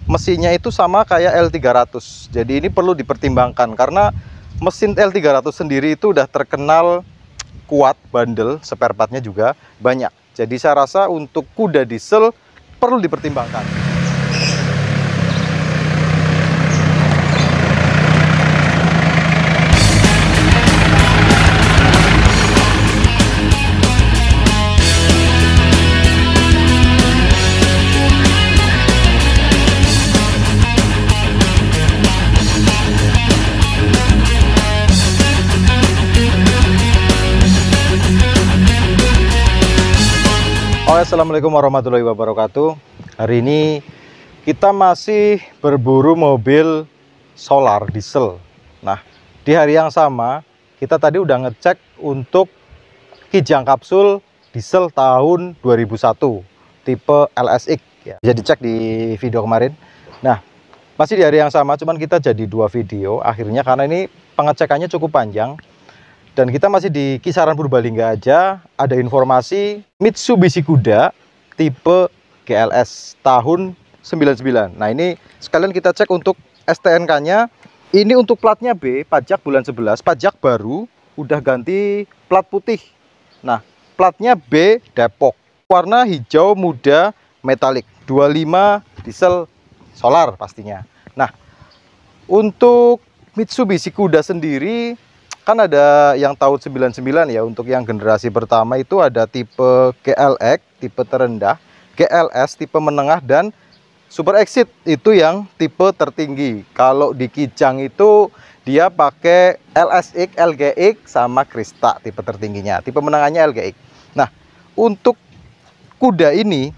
mesinnya itu sama kayak L300. Jadi ini perlu dipertimbangkan karena mesin L300 sendiri itu udah terkenal kuat, bandel, spare partnya juga banyak. Jadi saya rasa untuk kuda diesel perlu dipertimbangkan. Assalamualaikum warahmatullahi wabarakatuh. Hari ini kita masih berburu mobil solar diesel. Nah, di hari yang sama kita tadi udah ngecek untuk Kijang kapsul diesel tahun 2001 tipe LSX ya. Bisa dicek di video kemarin. Nah, masih di hari yang sama, cuman kita jadi dua video akhirnya karena ini pengecekannya cukup panjang. Dan kita masih di kisaran Purbalingga aja. Ada informasi Mitsubishi Kuda tipe GLS tahun 99. Nah, ini sekalian kita cek untuk STNK-nya. Ini untuk platnya B, pajak bulan 11, pajak baru, udah ganti plat putih. Nah, platnya B Depok, warna hijau muda metalik, 25 diesel solar pastinya. Nah, untuk Mitsubishi Kuda sendiri kan ada yang tahun 99 ya. Untuk yang generasi pertama itu ada tipe GLX tipe terendah, GLS tipe menengah, dan Super Exit itu yang tipe tertinggi. Kalau di Kijang itu dia pakai LSX, LGX sama Krista tipe tertingginya, tipe menengahnya LGX. Nah, untuk kuda ini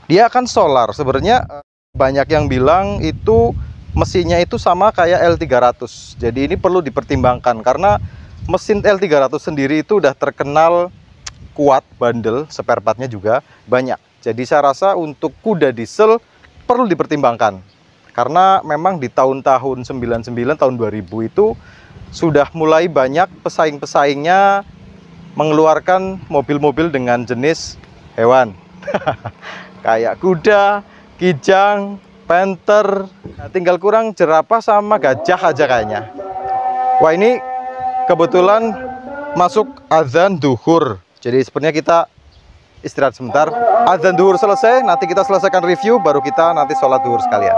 dia akan solar. Sebenarnya banyak yang bilang itu mesinnya itu sama kayak L300. Jadi ini perlu dipertimbangkan karena mesin L300 sendiri itu udah terkenal kuat, bandel, spare partnya juga banyak. Jadi saya rasa untuk kuda diesel perlu dipertimbangkan. Karena memang di tahun-tahun 99, tahun 2000 itu sudah mulai banyak pesaing-pesaingnya mengeluarkan mobil-mobil dengan jenis hewan. Kayak kuda, kijang, panther, nah, tinggal kurang jerapah sama gajah aja kayaknya. Wah, ini kebetulan masuk azan duhur. Jadi sebenarnya kita istirahat sebentar. Azan duhur selesai, nanti kita selesaikan review, baru kita nanti sholat duhur sekalian.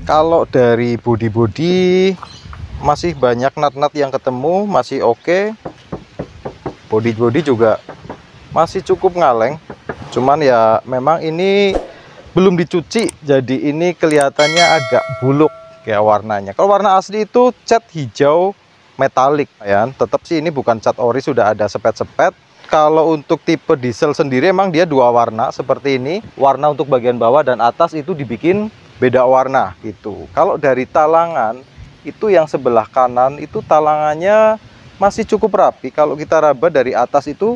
Kalau dari bodi-bodi masih banyak nat-nat yang ketemu, masih oke. Bodi-bodi juga masih cukup ngaleng, cuman ya memang ini belum dicuci, jadi ini kelihatannya agak buluk kayak warnanya. Kalau warna asli itu cat hijau metalik ya, tetap sih ini bukan cat ori, sudah ada sepet-sepet. Kalau untuk tipe diesel sendiri emang dia dua warna seperti ini, warna untuk bagian bawah dan atas itu dibikin beda warna gitu. Kalau dari talangan itu yang sebelah kanan itu talangannya masih cukup rapi. Kalau kita raba dari atas itu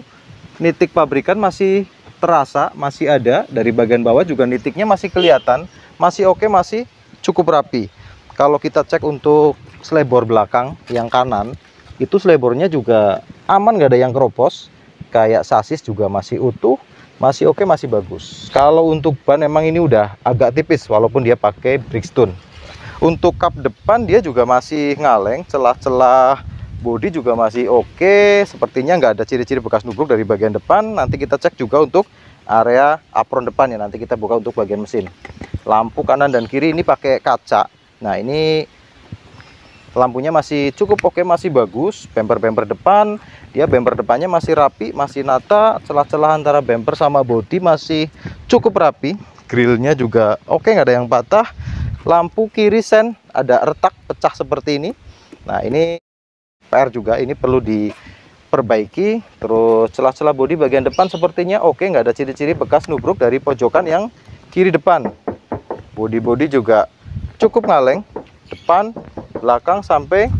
nitik pabrikan masih terasa, masih ada. Dari bagian bawah juga nitiknya masih kelihatan, masih oke, masih cukup rapi. Kalau kita cek untuk selebor belakang yang kanan, itu selebornya juga aman, nggak ada yang keropos. Kayak sasis juga masih utuh, masih oke, masih bagus. Kalau untuk ban emang ini udah agak tipis walaupun dia pakai Bridgestone. Untuk kap depan dia juga masih ngaleng, celah-celah bodi juga masih oke. Sepertinya nggak ada ciri-ciri bekas nubruk dari bagian depan. Nanti kita cek juga untuk area apron depan ya, nanti kita buka untuk bagian mesin. Lampu kanan dan kiri ini pakai kaca. Nah, ini lampunya masih cukup oke, masih bagus. Bumper-bumper depan, dia bumper depannya masih rapi, masih nata. Celah-celah antara bumper sama bodi masih cukup rapi. Grillnya juga oke, nggak ada yang patah. Lampu kiri sen ada retak pecah seperti ini. Nah, ini PR juga, ini perlu diperbaiki. Terus celah-celah bodi bagian depan sepertinya oke, nggak ada ciri-ciri bekas nubruk dari pojokan yang kiri depan. Bodi-bodi juga cukup ngaleng, depan, belakang, sampai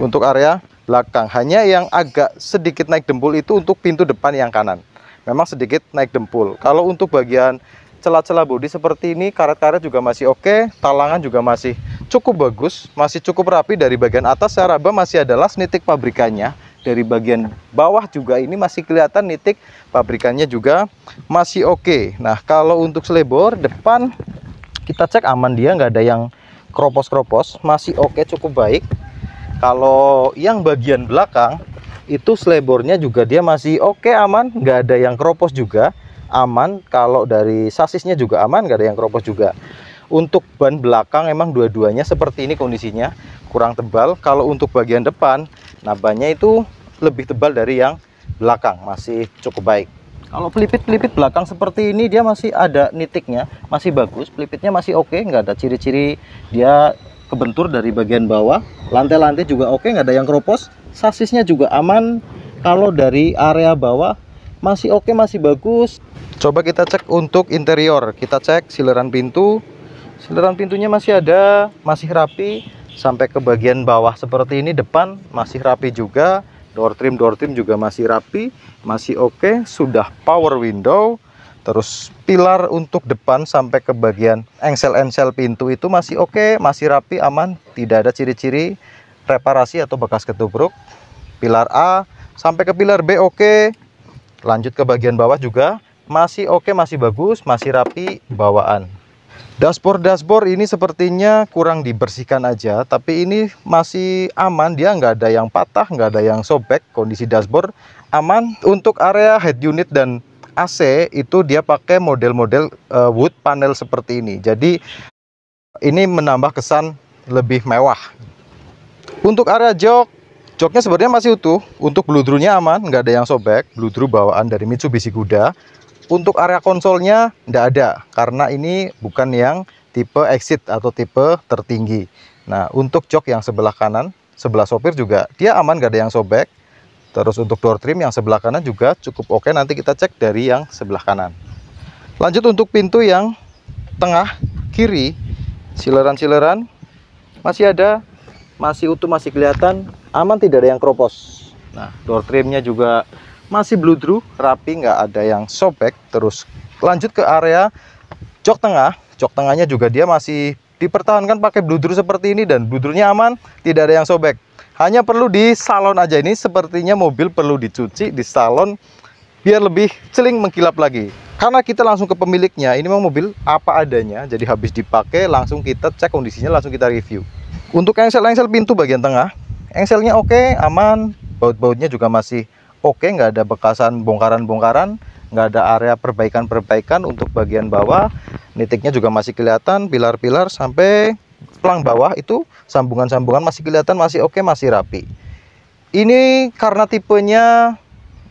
untuk area belakang. Hanya yang agak sedikit naik dempul itu untuk pintu depan yang kanan, memang sedikit naik dempul. Kalau untuk bagian celah-celah bodi seperti ini, karet-karet juga masih oke, talangan juga masih cukup bagus, masih cukup rapi. Dari bagian atas saya raba masih ada las nitik pabrikannya dari bagian bawah juga ini masih kelihatan nitik, pabrikannya juga masih oke. Nah, kalau untuk selebor depan kita cek aman, dia nggak ada yang keropos-keropos, masih oke, cukup baik. Kalau yang bagian belakang itu selebornya juga dia masih oke, aman, nggak ada yang keropos juga, aman. Kalau dari sasisnya juga aman, nggak ada yang keropos juga. Untuk ban belakang emang dua-duanya seperti ini kondisinya, kurang tebal. Kalau untuk bagian depan, nah bannya itu lebih tebal dari yang belakang, masih cukup baik. Kalau pelipit-pelipit belakang seperti ini dia masih ada nitiknya, masih bagus, pelipitnya masih oke, nggak ada ciri-ciri dia kebentur dari bagian bawah. Lantai-lantai juga oke, nggak ada yang keropos. Sasisnya juga aman. Kalau dari area bawah masih oke, masih bagus. Coba kita cek untuk interior, kita cek sileran pintu. Sileran pintunya masih ada, masih rapi. Sampai ke bagian bawah seperti ini, depan masih rapi juga. Door trim juga masih rapi, masih oke. Sudah power window. Terus pilar untuk depan sampai ke bagian engsel-engsel pintu itu masih oke, masih rapi, aman. Tidak ada ciri-ciri reparasi atau bekas ketubruk. Pilar A sampai ke pilar B oke. Lanjut ke bagian bawah juga masih oke, masih bagus, masih rapi bawaan. Dashboard ini sepertinya kurang dibersihkan aja, tapi ini masih aman, dia nggak ada yang patah, nggak ada yang sobek. Kondisi dashboard aman. Untuk area head unit dan AC itu dia pakai model-model wood panel seperti ini, jadi ini menambah kesan lebih mewah. Untuk area joknya sebenarnya masih utuh. Untuk bludrunya aman, nggak ada yang sobek, bludru bawaan dari Mitsubishi Kuda. Untuk area konsolnya tidak ada, karena ini bukan yang tipe exit atau tipe tertinggi. Nah, untuk jok yang sebelah kanan, sebelah sopir juga dia aman, nggak ada yang sobek. Terus untuk door trim yang sebelah kanan juga cukup oke, nanti kita cek dari yang sebelah kanan. Lanjut untuk pintu yang tengah kiri, sileran-sileran masih ada, masih utuh, masih kelihatan, aman, tidak ada yang keropos. Nah, door trimnya juga masih bludru, rapi, nggak ada yang sobek. Terus lanjut ke area jok tengah. Jok tengahnya juga dia masih dipertahankan pakai bludru seperti ini, dan bludrunya aman, tidak ada yang sobek. Hanya perlu di salon aja, ini sepertinya mobil perlu dicuci di salon biar lebih celing mengkilap lagi. Karena kita langsung ke pemiliknya, ini memang mobil apa adanya, jadi habis dipakai langsung kita cek kondisinya, langsung kita review. Untuk engsel-engsel pintu bagian tengah, engselnya oke, aman, baut-bautnya juga masih oke, nggak ada bekasan bongkaran-bongkaran, nggak ada area perbaikan-perbaikan. Untuk bagian bawah, nitiknya juga masih kelihatan, pilar-pilar sampai pelang bawah itu sambungan-sambungan masih kelihatan, masih oke, masih rapi. Ini karena tipenya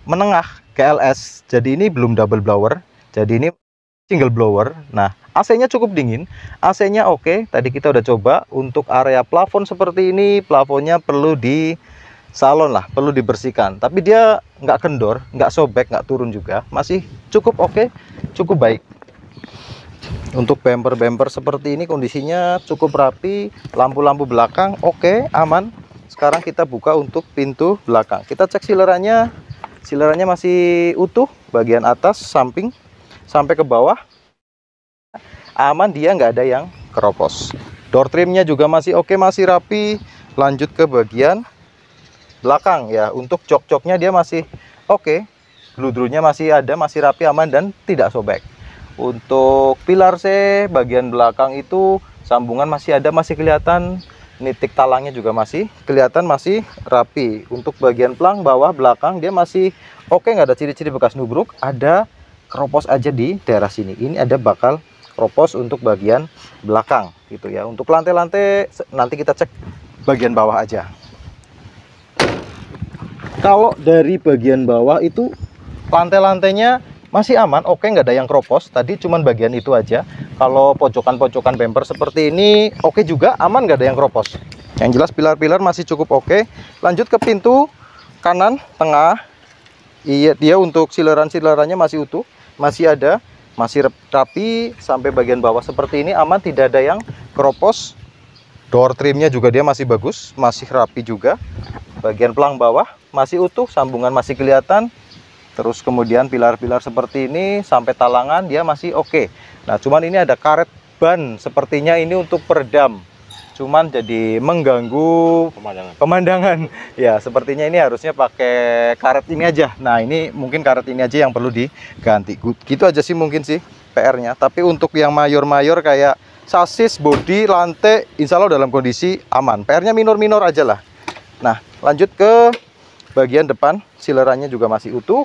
menengah KLS, jadi ini belum double blower, jadi ini single blower. Nah, AC-nya cukup dingin, AC-nya oke. Tadi kita udah coba. Untuk area plafon seperti ini, plafonnya perlu di salon lah, perlu dibersihkan, tapi dia nggak kendor, nggak sobek, nggak turun juga, masih cukup oke, cukup baik. Untuk bumper seperti ini kondisinya cukup rapi. Lampu-lampu belakang oke, aman. Sekarang kita buka untuk pintu belakang, kita cek silerannya masih utuh, bagian atas, samping sampai ke bawah aman, dia nggak ada yang keropos. Door trimnya juga masih oke, masih rapi. Lanjut ke bagian belakang ya, untuk jok-joknya dia masih oke, bludrunya masih ada, masih rapi, aman, dan tidak sobek. Untuk pilar C bagian belakang itu sambungan masih ada, masih kelihatan, nitik talangnya juga masih kelihatan, masih rapi. Untuk bagian pelang bawah belakang dia masih oke, nggak ada ciri-ciri bekas nubruk. Ada keropos aja di daerah sini, ini ada bakal keropos untuk bagian belakang gitu ya. Untuk lantai-lantai nanti kita cek bagian bawah aja. Kalau dari bagian bawah itu lantai-lantainya masih aman, oke, nggak ada yang keropos. Tadi cuman bagian itu aja. Kalau pojokan-pojokan bumper seperti ini oke juga, aman, nggak ada yang keropos. Yang jelas pilar-pilar masih cukup oke. Lanjut ke pintu kanan tengah. Iya, dia untuk sileran-silerannya masih utuh, masih ada, masih rapi. Sampai bagian bawah seperti ini aman, tidak ada yang keropos. Door trimnya juga dia masih bagus, masih rapi juga. Bagian pelang bawah masih utuh, sambungan masih kelihatan. Terus kemudian pilar-pilar seperti ini sampai talangan dia masih oke. Nah, cuman ini ada karet ban, sepertinya ini untuk peredam. cuman jadi mengganggu pemandangan. Ya, sepertinya ini harusnya pakai karet ini aja. Nah, ini mungkin karet ini aja yang perlu diganti. Gitu aja sih mungkin sih PR-nya. Tapi untuk yang mayor-mayor kayak sasis, bodi, lantai, insya Allah dalam kondisi aman. PR-nya minor-minor aja lah. Nah, lanjut ke bagian depan. Silerannya juga masih utuh,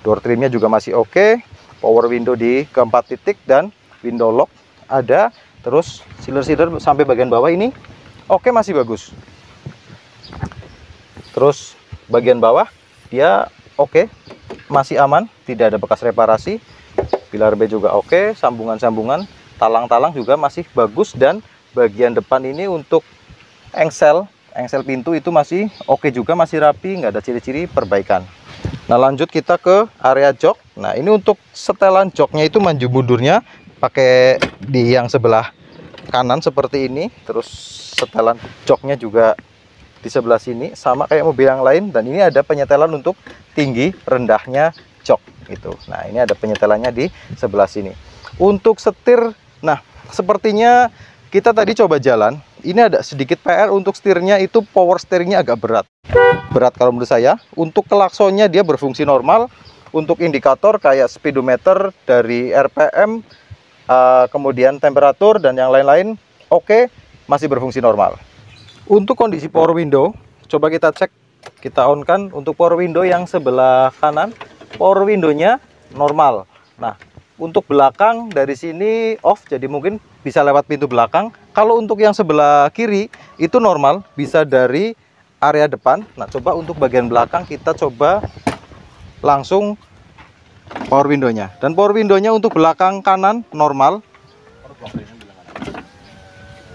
door trimnya juga masih oke. Power window di keempat titik dan window lock ada. Terus sealer sampai bagian bawah ini oke, masih bagus. Terus bagian bawah dia oke, masih aman, tidak ada bekas reparasi. Pilar B juga oke, sambungan-sambungan, talang-talang juga masih bagus. Dan bagian depan ini untuk engsel pintu itu masih oke juga, masih rapi, nggak ada ciri-ciri perbaikan. Nah, lanjut kita ke area jok. Nah, ini untuk setelan joknya itu maju mundurnya pakai di yang sebelah kanan seperti ini. Terus setelan joknya juga di sebelah sini sama kayak mobil yang lain. Dan ini ada penyetelan untuk tinggi rendahnya jok gitu. Nah, ini ada penyetelannya di sebelah sini. Untuk setir, nah sepertinya kita tadi coba jalan, ini ada sedikit PR untuk setirnya, itu power steeringnya agak berat kalau menurut saya. Untuk klaksonnya dia berfungsi normal. Untuk indikator kayak speedometer dari RPM, kemudian temperatur dan yang lain-lain oke, masih berfungsi normal. Untuk kondisi power window, coba kita cek, kita on kan. Untuk power window yang sebelah kanan, power window-nya normal. Nah, untuk belakang dari sini off, jadi mungkin bisa lewat pintu belakang. Kalau untuk yang sebelah kiri itu normal, bisa dari area depan. Nah, coba untuk bagian belakang kita coba langsung power window-nya. Dan power window-nya untuk belakang kanan normal.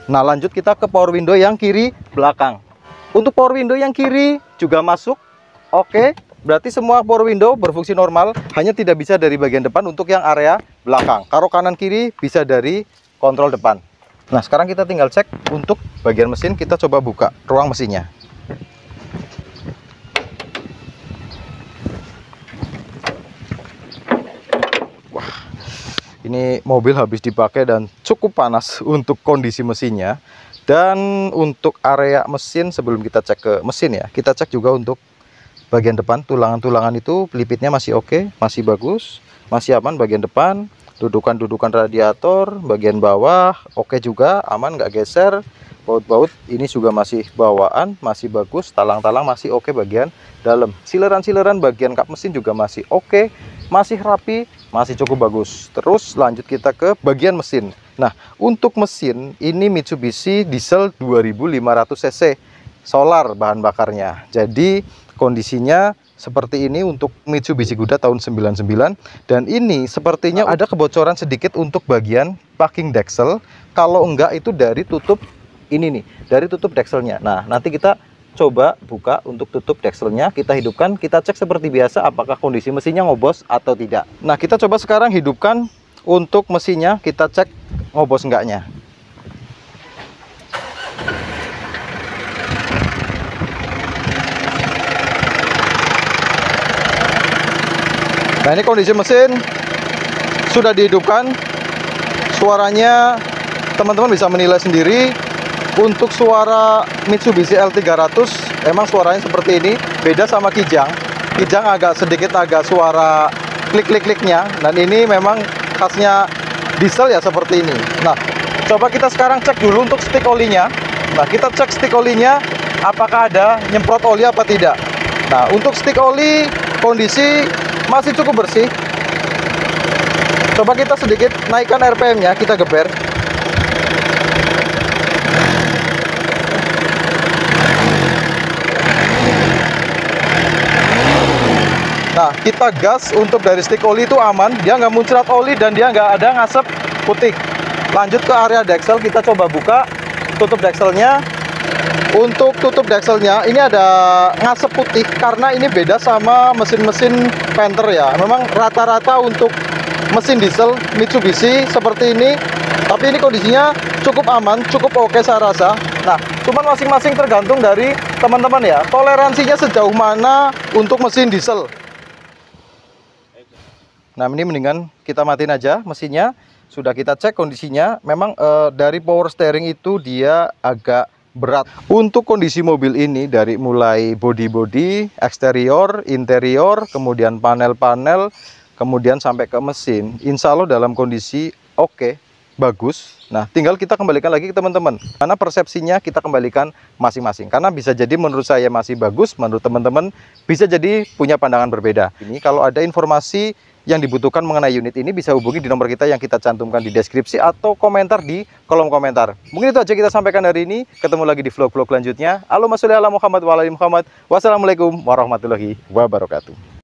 Nah, lanjut kita ke power window yang kiri belakang. Untuk power window yang kiri juga masuk oke. Berarti semua power window berfungsi normal, hanya tidak bisa dari bagian depan untuk yang area belakang. Kalau kanan kiri bisa dari kontrol depan. Nah, sekarang kita tinggal cek untuk bagian mesin. Kita coba buka ruang mesinnya. Ini mobil habis dipakai dan cukup panas untuk kondisi mesinnya. Dan untuk area mesin, sebelum kita cek ke mesin ya, kita cek juga untuk bagian depan. Tulangan-tulangan itu pelipitnya masih oke, masih bagus, masih aman bagian depan. Dudukan-dudukan radiator, bagian bawah oke juga, aman, nggak geser. Baut-baut ini juga masih bawaan, masih bagus. Talang-talang masih oke bagian dalam. Sileran-sileran bagian kap mesin juga masih oke, masih rapi, masih cukup bagus. Terus lanjut kita ke bagian mesin. Nah, untuk mesin ini Mitsubishi diesel 2500 cc solar bahan bakarnya. Jadi kondisinya seperti ini untuk Mitsubishi Gudda tahun 99. Dan ini sepertinya ada kebocoran sedikit untuk bagian packing deksel. Kalau enggak itu dari tutup ini nih, dari tutup dekselnya. Nah, nanti kita coba buka untuk tutup dekselnya, kita hidupkan, kita cek seperti biasa apakah kondisi mesinnya ngobos atau tidak. Nah, kita coba sekarang hidupkan untuk mesinnya, kita cek ngobos enggaknya. Nah, ini kondisi mesin sudah dihidupkan. Suaranya teman-teman bisa menilai sendiri. Untuk suara Mitsubishi L300 emang suaranya seperti ini, beda sama Kijang. Kijang sedikit agak suara klik-klik-kliknya, dan ini memang khasnya diesel ya seperti ini. Nah, coba kita sekarang cek dulu untuk stick olinya. Nah, kita cek stick olinya apakah ada nyemprot oli apa tidak. Nah, untuk stick oli kondisi masih cukup bersih. Coba kita sedikit naikkan RPM-nya, kita geber. Nah, kita gas untuk dari stick oli itu aman, dia nggak muncrat oli dan dia nggak ada ngasep putih. Lanjut ke area deksel, kita coba buka tutup dekselnya. Untuk tutup dekselnya ini ada ngasep putih karena ini beda sama mesin-mesin Panther ya. Memang rata-rata untuk mesin diesel Mitsubishi seperti ini, tapi ini kondisinya cukup aman, cukup oke saya rasa. Nah, cuman masing-masing tergantung dari teman-teman ya, toleransinya sejauh mana untuk mesin diesel. Nah, ini mendingan kita matiin aja mesinnya. sudah kita cek kondisinya. Memang dari power steering itu dia agak berat. Untuk kondisi mobil ini dari mulai bodi-bodi, eksterior, interior, kemudian panel-panel, kemudian sampai ke mesin, insya Allah dalam kondisi oke, bagus. Nah, tinggal kita kembalikan lagi ke teman-teman. Karena persepsinya kita kembalikan masing-masing. Karena bisa jadi menurut saya masih bagus, menurut teman-teman bisa jadi punya pandangan berbeda. Ini kalau ada informasi yang dibutuhkan mengenai unit ini bisa hubungi di nomor kita yang kita cantumkan di deskripsi atau komentar di kolom komentar. Mungkin itu aja kita sampaikan hari ini. Ketemu lagi di vlog-vlog selanjutnya. Allahumma sholli ala Muhammad wa ala ali Muhammad. Wassalamualaikum warahmatullahi wabarakatuh.